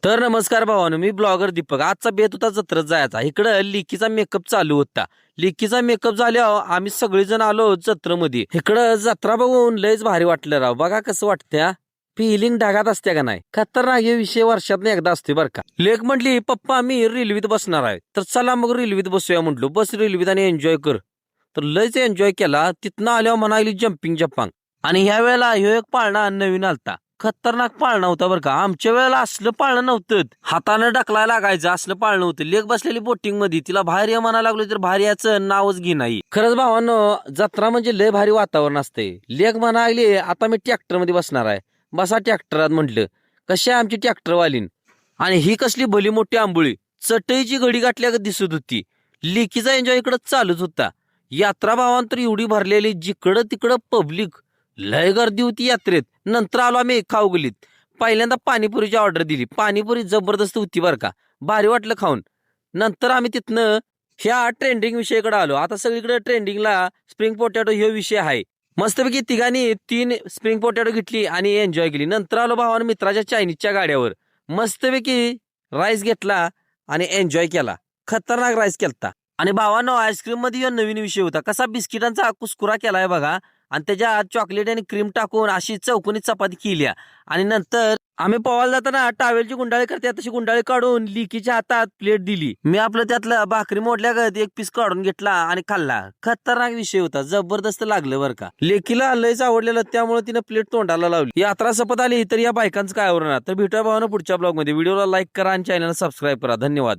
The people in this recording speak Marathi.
तर नमस्कार भावानो, मी ब्लॉगर दीपक. आजचा बेत होता जत्रत जायचा. इकडं लिकीचा मेकअप चालू होता. लिकीचा मेकअप झाल्यावर आम्ही सगळेजण आलो जत्रेमध्ये. इकडं जत्रा बघून लयच भारी वाटलं राव. बघा कसं वाटतंय. फिलिंग ढगात असते का नाही. खतरनाक हे विषय वर्षात एकदा असते बरं का. लेक म्हटली पप्पा मी रेल्वेत बसणार आहे, तर चला मग रेल्वेत बसूया म्हटलो. बस रेल्वेत आणि एन्जॉय कर. तर लयच एन्जॉय केला. तिथनं आल्यावर म्हणाली जम्पिंग जपांग. आणि ह्या वेळेला ह्यो एक पाळणा नवीन आलता. खतरनाक पाळणं होता बरं का. आमच्या वेळेला असलं पाळणं नव्हतं. हातानं ढकलायला लागायचं असलं पाळणं होतं. लेक बसलेली बोटिंग मध्ये, तिला बाहेर या म्हणायला लागलो तर बाहेर याचं नावच घे नाही. खरंच भावांनो, जत्रा म्हणजे लय भारी वातावरण असते. लेक म्हणाली आता मी ट्रॅक्टर मध्ये बसणार आहे. बसा ट्रॅक्टरात म्हटलं. कशी आहे आमची ट्रॅक्टरवालीन. आणि ही कसली भली मोठी आंबोळी चटईची घडी गाठल्यागत दिसत होती. लेकीचा एन्जॉय इकडं चालूच होता. यात्रा भावान तर एवढी भरलेली, जिकडं तिकडं पब्लिक. लय गर्दी होती यात्रेत. नंतर आलो आम्ही खाऊगलीत. पहिल्यांदा पाणीपुरीची ऑर्डर दिली. पाणीपुरी जबरदस्त होती बरं का. भारी वाटलं खाऊन. नंतर आम्ही तिथनं ह्या ट्रेंडिंग विषयाकडे आलो. आता सगळीकडे ट्रेंडिंगला स्प्रिंग पोटॅटो ह्यो विषय आहे. मस्तपैकी तिघांनी 3 स्प्रिंग पोटॅटो घेतली आणि एन्जॉय केली. नंतर आलो भावानं मित्राच्या चायनीजच्या गाड्यावर. मस्तपैकी राईस घेतला आणि एन्जॉय केला. खतरनाक राईस केलता. आणि भावानो, आईस्क्रीम मध्ये ह्यो नवीन विषय होता. कसा बिस्किटांचा कुस्कुरा केलाय बघा. आणि त्याच्यात चॉकलेट आणि क्रीम टाकून अशी चौकोनी चपाती केली. आणि नंतर आम्ही पवायला जाताना टावेलची गुंडाळी करते तशी गुंडाळी काढून लिकीच्या हातात प्लेट दिली. मी आपलं त्यातलं भाकरी मोडल्या गत एक पीस काढून घेतला आणि खाल्ला. खतरनाक विषय होता. जबरदस्त लागलं बरं का. लेकीला लयच आवडलेलं, त्यामुळे तिने प्लेट तोंडाला लावली. यात्रा सपत आली तर या बायकांचं काय आवरणार. तर भेटूया भावानं पुढच्या ब्लॉग मध्ये. व्हिडिओला लाईक करा आणि चॅनलला सबस्क्राईब करा. धन्यवाद.